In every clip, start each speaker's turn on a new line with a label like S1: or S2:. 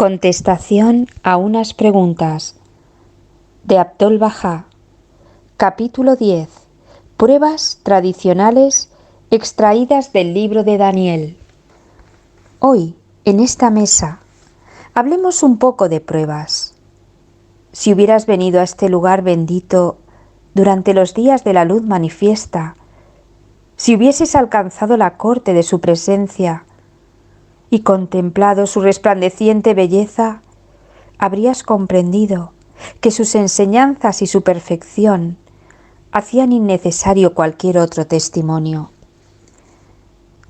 S1: Contestación a unas preguntas de Abdul Bahá. Capítulo 10. Pruebas tradicionales extraídas del libro de Daniel. Hoy, en esta mesa, hablemos un poco de pruebas. Si hubieras venido a este lugar bendito durante los días de la luz manifiesta, si hubieses alcanzado la corte de su presencia y contemplado su resplandeciente belleza, habrías comprendido que sus enseñanzas y su perfección hacían innecesario cualquier otro testimonio.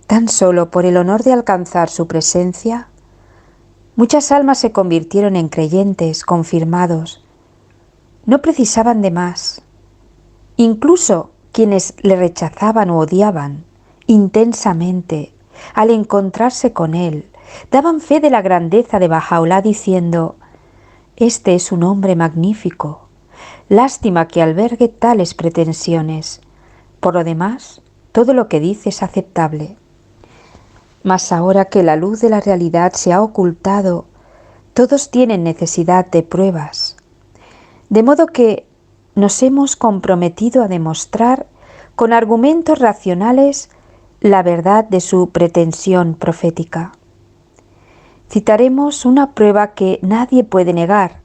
S1: Tan solo por el honor de alcanzar su presencia, muchas almas se convirtieron en creyentes confirmados. No precisaban de más. Incluso quienes le rechazaban o odiaban intensamente, al encontrarse con él, daban fe de la grandeza de Bahá'u'lláh diciendo: «Este es un hombre magnífico. Lástima que albergue tales pretensiones. Por lo demás, todo lo que dice es aceptable». Mas ahora que la luz de la realidad se ha ocultado, todos tienen necesidad de pruebas. De modo que nos hemos comprometido a demostrar con argumentos racionales la verdad de su pretensión profética. Citaremos una prueba que nadie puede negar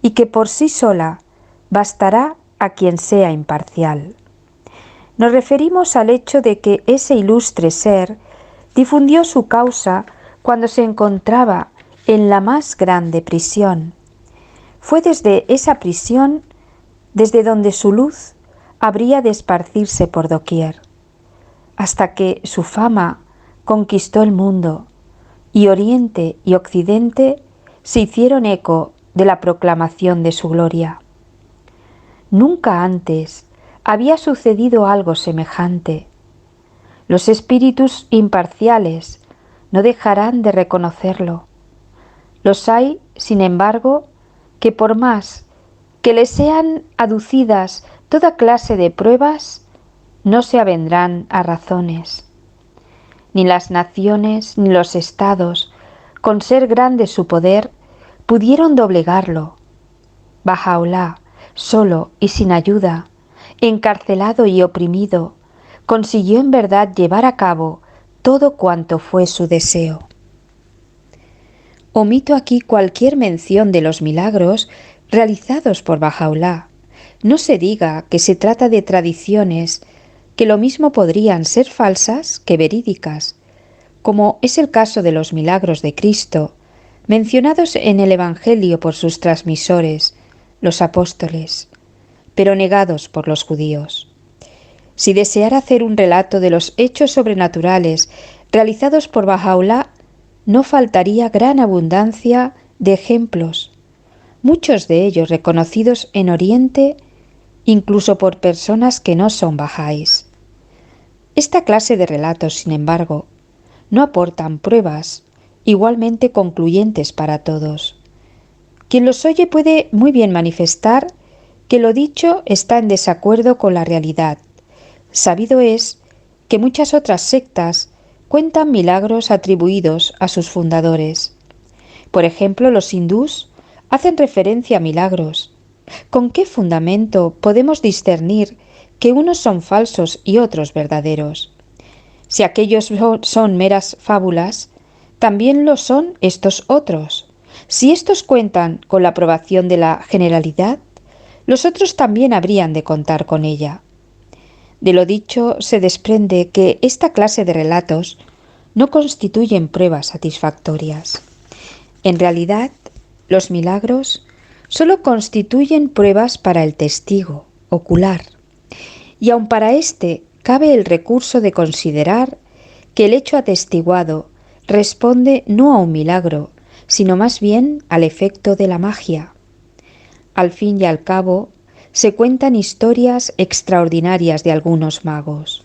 S1: y que por sí sola bastará a quien sea imparcial. Nos referimos al hecho de que ese ilustre ser difundió su causa cuando se encontraba en la más grande prisión. Fue desde esa prisión desde donde su luz habría de esparcirse por doquier, hasta que su fama conquistó el mundo y Oriente y Occidente se hicieron eco de la proclamación de su gloria. Nunca antes había sucedido algo semejante. Los espíritus imparciales no dejarán de reconocerlo. Los hay, sin embargo, que por más que les sean aducidas toda clase de pruebas, no se avendrán a razones. Ni las naciones ni los estados, con ser grande su poder, pudieron doblegarlo. Bahá'u'lláh, solo y sin ayuda, encarcelado y oprimido, consiguió en verdad llevar a cabo todo cuanto fue su deseo. Omito aquí cualquier mención de los milagros realizados por Bahá'u'lláh. No se diga que se trata de tradiciones que lo mismo podrían ser falsas que verídicas, como es el caso de los milagros de Cristo, mencionados en el Evangelio por sus transmisores, los apóstoles, pero negados por los judíos. Si deseara hacer un relato de los hechos sobrenaturales realizados por Bahá'u'lláh, no faltaría gran abundancia de ejemplos, muchos de ellos reconocidos en Oriente incluso por personas que no son bahá'ís. Esta clase de relatos, sin embargo, no aportan pruebas igualmente concluyentes para todos. Quien los oye puede muy bien manifestar que lo dicho está en desacuerdo con la realidad. Sabido es que muchas otras sectas cuentan milagros atribuidos a sus fundadores. Por ejemplo, los hindús hacen referencia a milagros. ¿Con qué fundamento podemos discernir que unos son falsos y otros verdaderos? Si aquellos son meras fábulas, también lo son estos otros. Si estos cuentan con la aprobación de la generalidad, los otros también habrían de contar con ella. De lo dicho se desprende que esta clase de relatos no constituyen pruebas satisfactorias. En realidad, los milagros solo constituyen pruebas para el testigo ocular, y aun para éste cabe el recurso de considerar que el hecho atestiguado responde no a un milagro, sino más bien al efecto de la magia. Al fin y al cabo, se cuentan historias extraordinarias de algunos magos.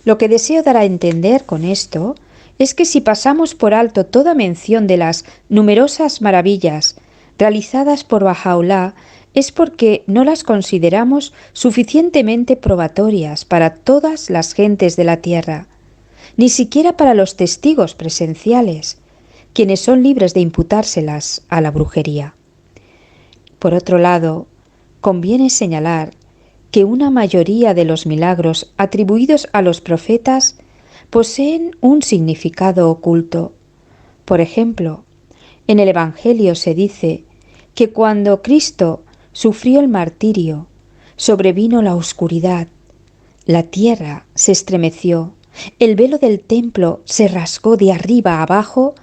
S1: Lo que deseo dar a entender con esto es que si pasamos por alto toda mención de las numerosas maravillas realizadas por Bahá'u'lláh, es porque no las consideramos suficientemente probatorias para todas las gentes de la tierra, ni siquiera para los testigos presenciales, quienes son libres de imputárselas a la brujería. Por otro lado, conviene señalar que una mayoría de los milagros atribuidos a los profetas poseen un significado oculto. Por ejemplo, en el Evangelio se dice que cuando Cristo sufrió el martirio, sobrevino la oscuridad, la tierra se estremeció, el velo del templo se rasgó de arriba a abajo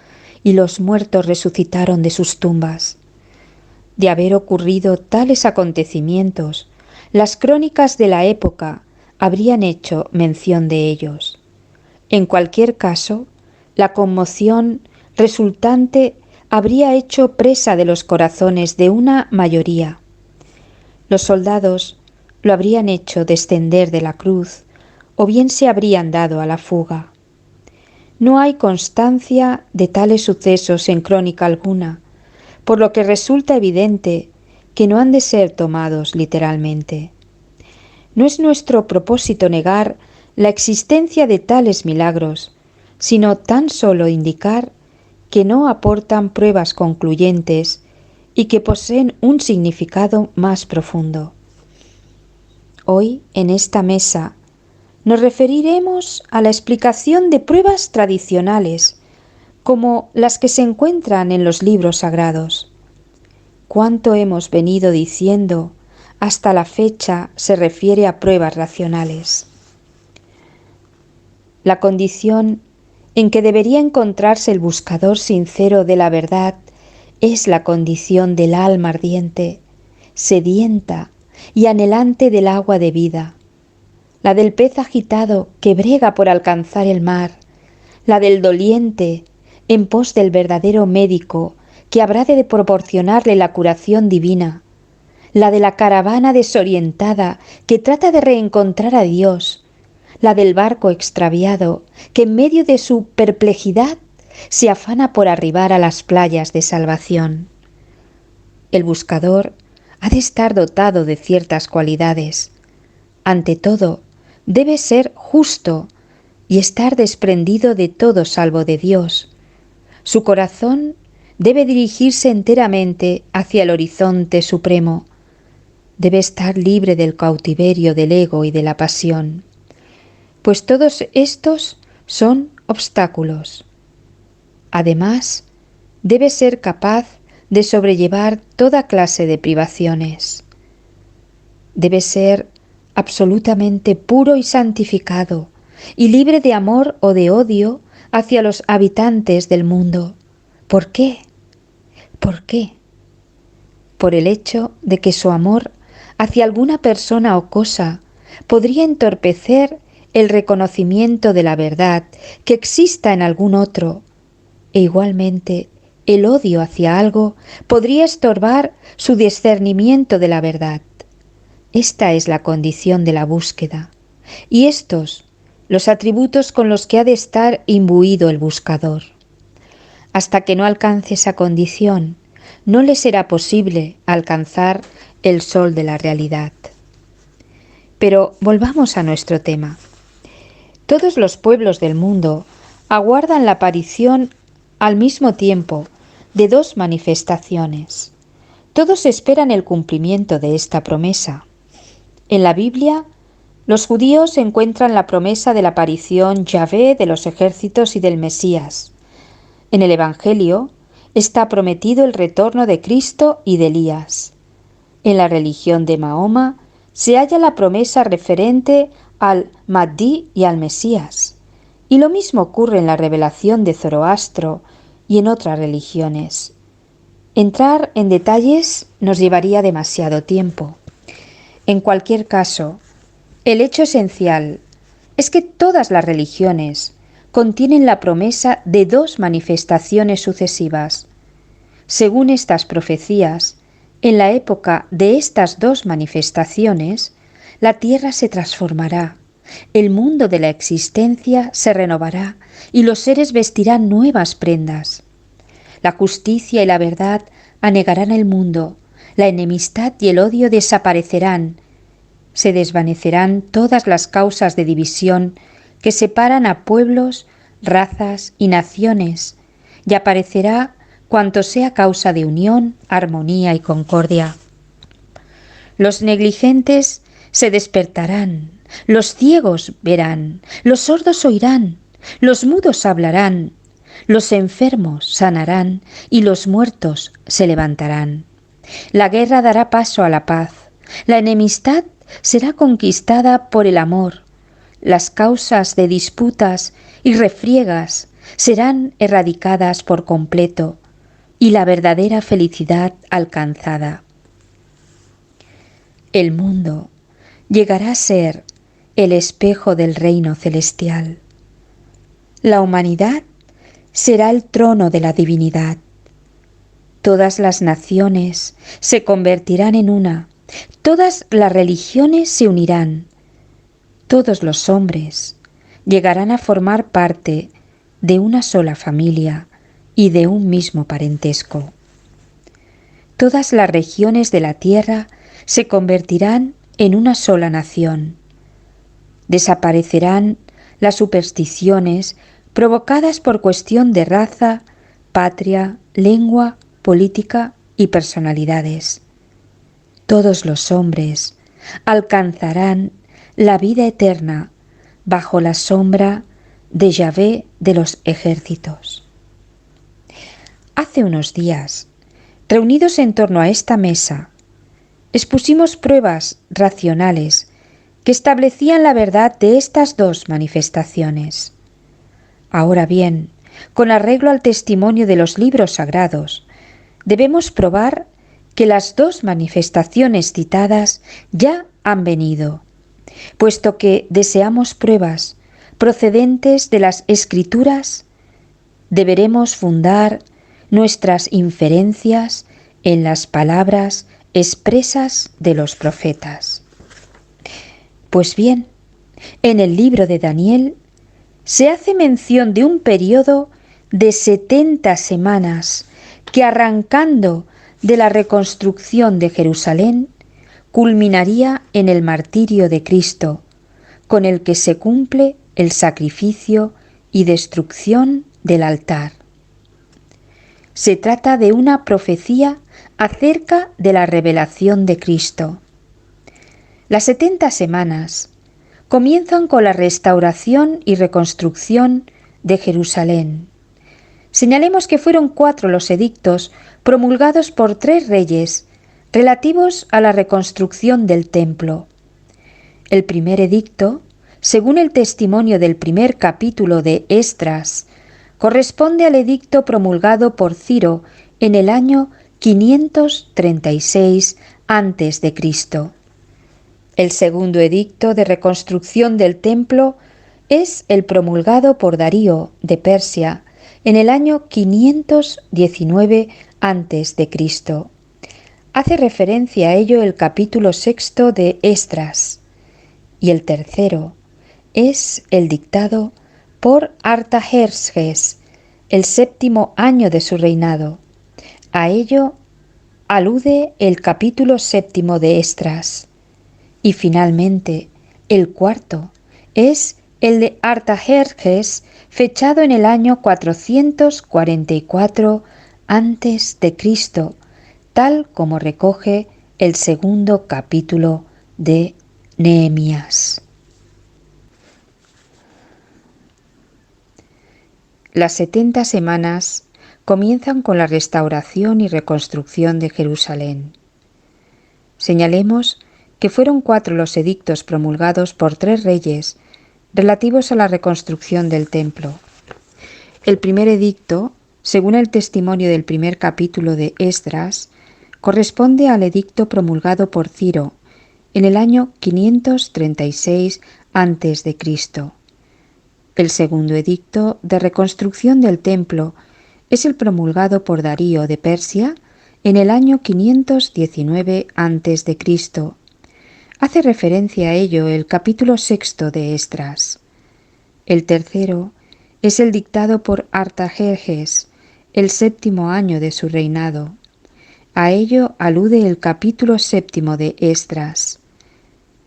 S1: y los muertos resucitaron de sus tumbas. De haber ocurrido tales acontecimientos, las crónicas de la época habrían hecho mención de ellos. En cualquier caso, la conmoción resultante habría hecho presa de los corazones de una mayoría. Los soldados lo habrían hecho descender de la cruz o bien se habrían dado a la fuga. No hay constancia de tales sucesos en crónica alguna, por lo que resulta evidente que no han de ser tomados literalmente. No es nuestro propósito negar la existencia de tales milagros, sino tan solo indicar que no aportan pruebas concluyentes y que poseen un significado más profundo. Hoy, en esta mesa, nos referiremos a la explicación de pruebas tradicionales, como las que se encuentran en los libros sagrados. Cuánto hemos venido diciendo hasta la fecha se refiere a pruebas racionales. La condición en que debería encontrarse el buscador sincero de la verdad es la condición del alma ardiente, sedienta y anhelante del agua de vida, la del pez agitado que brega por alcanzar el mar, la del doliente en pos del verdadero médico que habrá de proporcionarle la curación divina, la de la caravana desorientada que trata de reencontrar a Dios, la del barco extraviado que en medio de su perplejidad se afana por arribar a las playas de salvación. El buscador ha de estar dotado de ciertas cualidades. Ante todo, debe ser justo y estar desprendido de todo salvo de Dios. Su corazón debe dirigirse enteramente hacia el horizonte supremo. Debe estar libre del cautiverio del ego y de la pasión, pues todos estos son obstáculos. Además, debe ser capaz de sobrellevar toda clase de privaciones. Debe ser absolutamente puro y santificado, y libre de amor o de odio hacia los habitantes del mundo. ¿Por qué? ¿Por qué? Por el hecho de que su amor hacia alguna persona o cosa podría entorpecer el reconocimiento de la verdad que exista en algún otro, e igualmente el odio hacia algo podría estorbar su discernimiento de la verdad. Esta es la condición de la búsqueda, y estos los atributos con los que ha de estar imbuido el buscador. Hasta que no alcance esa condición, no le será posible alcanzar el sol de la realidad. Pero volvamos a nuestro tema. Todos los pueblos del mundo aguardan la aparición al mismo tiempo de dos manifestaciones. Todos esperan el cumplimiento de esta promesa. En la Biblia, los judíos encuentran la promesa de la aparición Yahvé de los ejércitos y del Mesías. En el Evangelio está prometido el retorno de Cristo y de Elías. En la religión de Mahoma se halla la promesa referente al Mahdi y al Mesías. Y lo mismo ocurre en la revelación de Zoroastro y en otras religiones. Entrar en detalles nos llevaría demasiado tiempo. En cualquier caso, el hecho esencial es que todas las religiones contienen la promesa de dos manifestaciones sucesivas. Según estas profecías, en la época de estas dos manifestaciones, la tierra se transformará, el mundo de la existencia se renovará y los seres vestirán nuevas prendas. La justicia y la verdad anegarán el mundo, la enemistad y el odio desaparecerán, se desvanecerán todas las causas de división que separan a pueblos, razas y naciones, y aparecerá cuanto sea causa de unión, armonía y concordia. Los negligentes se despertarán, los ciegos verán, los sordos oirán, los mudos hablarán, los enfermos sanarán y los muertos se levantarán. La guerra dará paso a la paz, la enemistad será conquistada por el amor, las causas de disputas y refriegas serán erradicadas por completo y la verdadera felicidad alcanzada. El mundo llegará a ser el espejo del reino celestial. La humanidad será el trono de la divinidad. Todas las naciones se convertirán en una, todas las religiones se unirán, todos los hombres llegarán a formar parte de una sola familia y de un mismo parentesco. Todas las regiones de la tierra se convertirán en una sola nación. Desaparecerán las supersticiones provocadas por cuestión de raza, patria, lengua, política y personalidades. Todos los hombres alcanzarán la vida eterna bajo la sombra de Yahvé de los ejércitos. Hace unos días, reunidos en torno a esta mesa, expusimos pruebas racionales que establecían la verdad de estas dos manifestaciones. Ahora bien, con arreglo al testimonio de los libros sagrados, debemos probar que las dos manifestaciones citadas ya han venido, puesto que deseamos pruebas procedentes de las Escrituras, deberemos fundar nuestras inferencias en las palabras expresas de los profetas. Pues bien, en el libro de Daniel se hace mención de un periodo de 70 semanas que, arrancando de la reconstrucción de Jerusalén, culminaría en el martirio de Cristo, con el que se cumple el sacrificio y destrucción del altar. Se trata de una profecía acerca de la revelación de Cristo. Las 70 semanas comienzan con la restauración y reconstrucción de Jerusalén. Señalemos que fueron 4 los edictos promulgados por 3 reyes relativos a la reconstrucción del templo. El primer edicto, según el testimonio del primer capítulo de Esdras, corresponde al edicto promulgado por Ciro en el año 536 a.C. El segundo edicto de reconstrucción del templo es el promulgado por Darío de Persia en el año 519 a.C. Hace referencia a ello el capítulo 6 de Esdras. Y el tercero es el dictado por Artajerjes, el 7º año de su reinado. A ello alude el capítulo 7 de Esdras. Y finalmente, el cuarto es el de Artajerjes, fechado en el año 444 a.C., tal como recoge el segundo capítulo de Nehemías. Las 70 semanas comienzan con la restauración y reconstrucción de Jerusalén. Señalemos que fueron 4 los edictos promulgados por 3 reyes relativos a la reconstrucción del templo. El primer edicto, según el testimonio del primer capítulo de Esdras, corresponde al edicto promulgado por Ciro en el año 536 a.C. El segundo edicto de reconstrucción del templo es el promulgado por Darío de Persia en el año 519 a.C. Hace referencia a ello el capítulo 6 de Esdras. El tercero es el dictado por Artajerjes, el 7º año de su reinado. A ello alude el capítulo 7 de Esdras.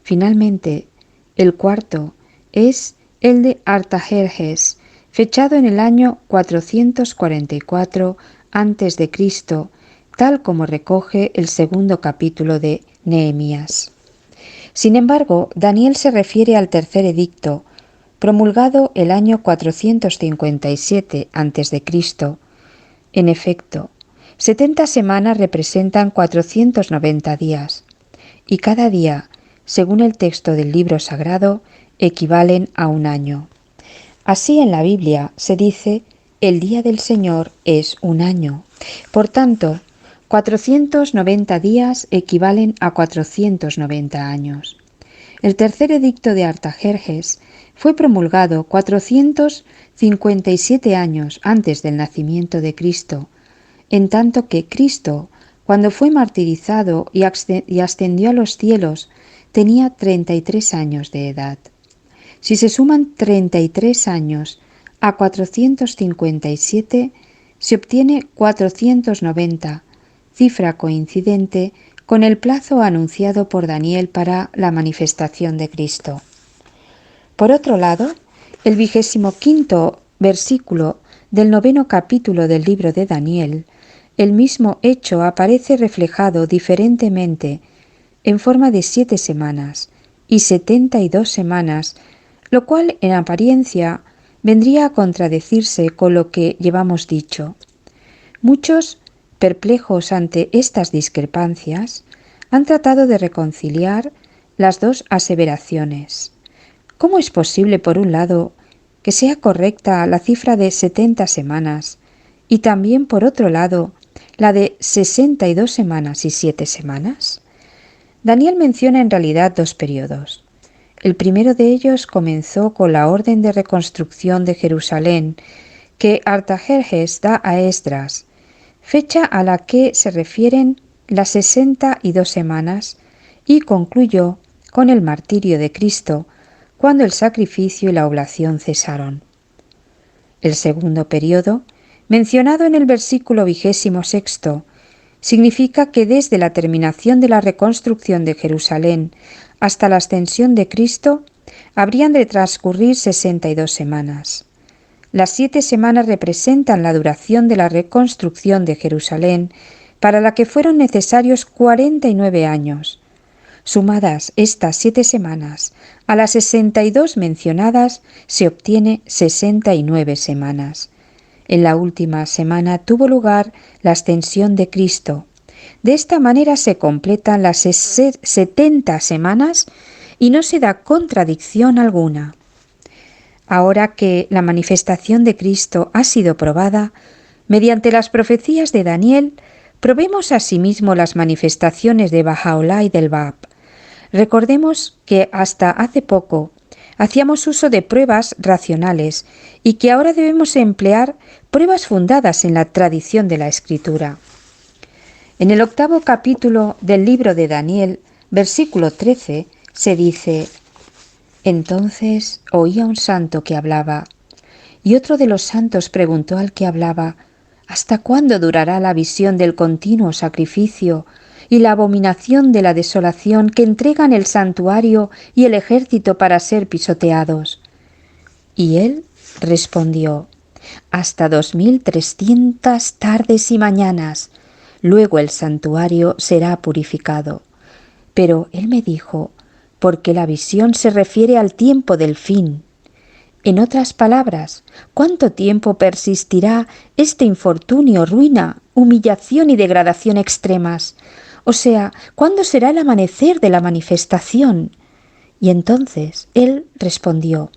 S1: Finalmente, el cuarto es el de Artajerjes, fechado en el año 444 a.C., tal como recoge el segundo capítulo de Nehemías. Sin embargo, Daniel se refiere al tercer edicto, promulgado el año 457 a.C. En efecto, 70 semanas representan 490 días, y cada día, según el texto del libro sagrado, equivalen a un año. Así en la Biblia se dice, el día del Señor es un año. Por tanto, 490 días equivalen a 490 años. El tercer edicto de Artajerjes fue promulgado 457 años antes del nacimiento de Cristo, en tanto que Cristo, cuando fue martirizado y ascendió a los cielos, tenía 33 años de edad. Si se suman 33 años a 457, se obtiene 490, cifra coincidente con el plazo anunciado por Daniel para la manifestación de Cristo. Por otro lado, el 25º versículo del 9º capítulo del libro de Daniel, el mismo hecho aparece reflejado diferentemente en forma de 7 semanas y 72 semanas, lo cual en apariencia vendría a contradecirse con lo que llevamos dicho. Muchos, perplejos ante estas discrepancias, han tratado de reconciliar las dos aseveraciones. ¿Cómo es posible, por un lado, que sea correcta la cifra de 70 semanas y también, por otro lado, la de 62 semanas y 7 semanas? Daniel menciona en realidad dos periodos. El primero de ellos comenzó con la orden de reconstrucción de Jerusalén que Artajerjes da a Esdras, fecha a la que se refieren las 62 semanas, y concluyó con el martirio de Cristo, cuando el sacrificio y la oblación cesaron. El segundo periodo, mencionado en el versículo 26, significa que desde la terminación de la reconstrucción de Jerusalén hasta la ascensión de Cristo habrían de transcurrir 62 semanas. Las 7 semanas representan la duración de la reconstrucción de Jerusalén, para la que fueron necesarios 49 años. Sumadas estas 7 semanas a las 62 mencionadas, se obtiene 69 semanas. En la última semana tuvo lugar la ascensión de Cristo. De esta manera se completan las 70 semanas y no se da contradicción alguna. Ahora que la manifestación de Cristo ha sido probada, mediante las profecías de Daniel, probemos asimismo las manifestaciones de Bahá'u'lláh y del Bab. Recordemos que hasta hace poco hacíamos uso de pruebas racionales y que ahora debemos emplear pruebas fundadas en la tradición de la Escritura. En el 8º capítulo del libro de Daniel, versículo 13, se dice: Entonces oí a un santo que hablaba, y otro de los santos preguntó al que hablaba: ¿Hasta cuándo durará la visión del continuo sacrificio y la abominación de la desolación que entregan el santuario y el ejército para ser pisoteados? Y él respondió: hasta 2300 tardes y mañanas, luego el santuario será purificado. Pero él me dijo: porque la visión se refiere al tiempo del fin. En otras palabras, ¿cuánto tiempo persistirá este infortunio, ruina, humillación y degradación extremas? O sea, ¿cuándo será el amanecer de la manifestación? Y entonces él respondió: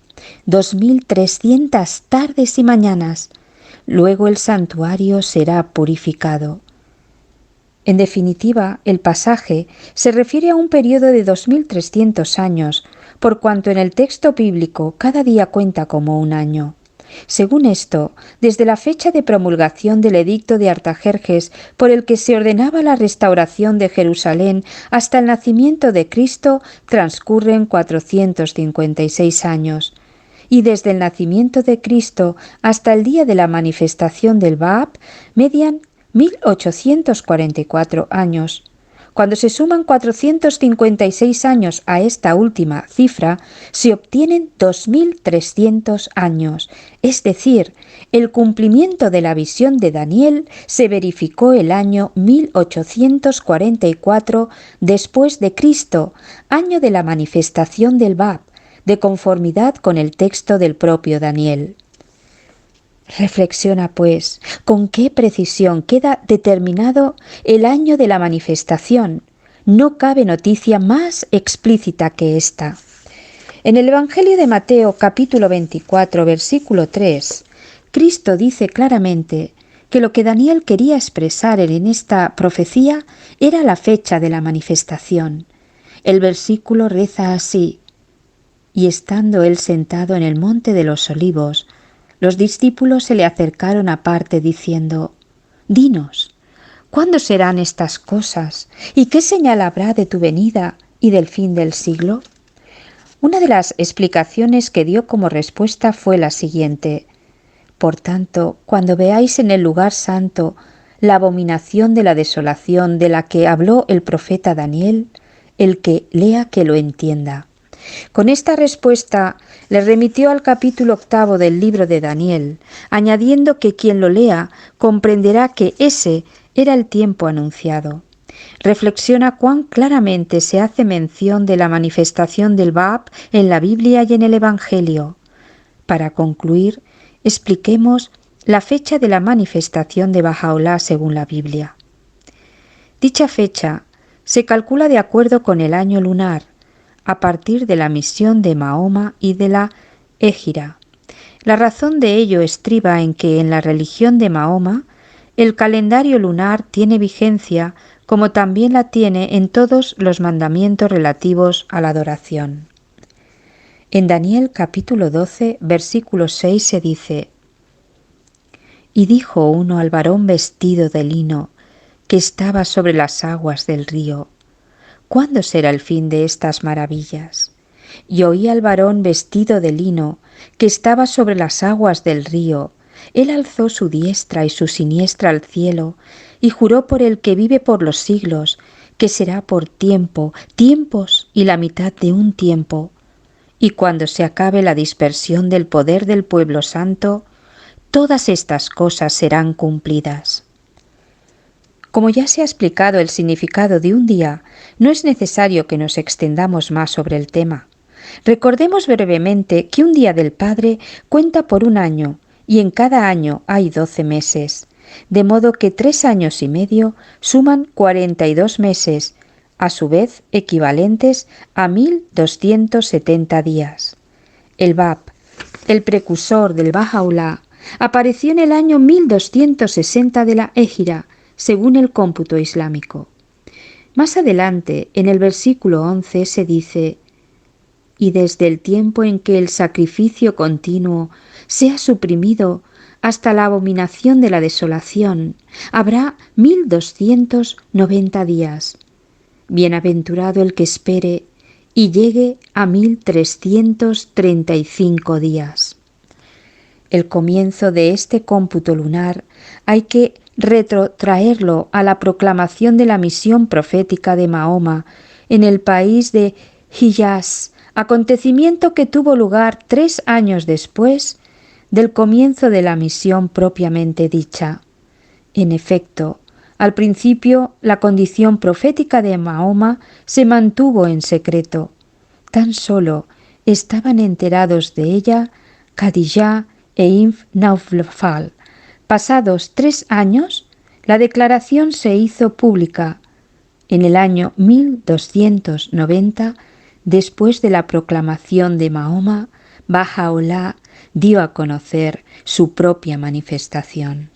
S1: 2300 tardes y mañanas, luego el santuario será purificado. En definitiva, el pasaje se refiere a un periodo de 2300 años, por cuanto en el texto bíblico cada día cuenta como un año. Según esto, desde la fecha de promulgación del edicto de Artajerjes, por el que se ordenaba la restauración de Jerusalén, hasta el nacimiento de Cristo, transcurren 456 años. Y desde el nacimiento de Cristo hasta el día de la manifestación del Bab, median 1844 años, Cuando se suman 456 años a esta última cifra, se obtienen 2300 años, es decir, el cumplimiento de la visión de Daniel se verificó el año 1844 después de Cristo, año de la manifestación del Bab, de conformidad con el texto del propio Daniel. Reflexiona, pues, con qué precisión queda determinado el año de la manifestación. No cabe noticia más explícita que esta. En el Evangelio de Mateo, capítulo 24, versículo 3, Cristo dice claramente que lo que Daniel quería expresar en esta profecía era la fecha de la manifestación. El versículo reza así: y estando él sentado en el monte de los olivos, los discípulos se le acercaron aparte diciendo: Dinos, ¿cuándo serán estas cosas? ¿Y qué señal habrá de tu venida y del fin del siglo? Una de las explicaciones que dio como respuesta fue la siguiente: por tanto, cuando veáis en el lugar santo la abominación de la desolación de la que habló el profeta Daniel, el que lea que lo entienda. Con esta respuesta le remitió al capítulo 8 del libro de Daniel, añadiendo que quien lo lea comprenderá que ese era el tiempo anunciado. Reflexiona cuán claramente se hace mención de la manifestación del Bab en la Biblia y en el Evangelio. Para concluir, expliquemos la fecha de la manifestación de Bahá'u'lláh según la Biblia. Dicha fecha se calcula de acuerdo con el año lunar, a partir de la misión de Mahoma y de la Égira. La razón de ello estriba en que en la religión de Mahoma el calendario lunar tiene vigencia, como también la tiene en todos los mandamientos relativos a la adoración. En Daniel capítulo 12, versículo 6 se dice: y dijo uno al varón vestido de lino, que estaba sobre las aguas del río: ¿cuándo será el fin de estas maravillas? Y oí al varón vestido de lino, que estaba sobre las aguas del río. Él alzó su diestra y su siniestra al cielo, y juró por el que vive por los siglos, que será por tiempo, tiempos y la mitad de un tiempo. Y cuando se acabe la dispersión del poder del pueblo santo, todas estas cosas serán cumplidas. Como ya se ha explicado el significado de un día, no es necesario que nos extendamos más sobre el tema. Recordemos brevemente que un día del Padre cuenta por un año, y en cada año hay 12 meses, de modo que 3 años y medio suman 42 meses, a su vez equivalentes a 1270 días. El Bab, el precursor del Bahá'u'lláh, apareció en el año 1260 de la Égira, según el cómputo islámico. Más adelante, en el versículo 11 se dice: y desde el tiempo en que el sacrificio continuo sea suprimido hasta la abominación de la desolación, habrá 1290 días. Bienaventurado el que espere y llegue a 1335 días. El comienzo de este cómputo lunar hay que retrotraerlo a la proclamación de la misión profética de Mahoma en el país de Hiyaz, acontecimiento que tuvo lugar 3 años después del comienzo de la misión propiamente dicha. En efecto, al principio la condición profética de Mahoma se mantuvo en secreto. Tan solo estaban enterados de ella Khadijá e Ibn Nawfal. Pasados 3 años, la declaración se hizo pública. En el año 1290, después de la proclamación de Mahoma, Bahá'u'lláh dio a conocer su propia manifestación.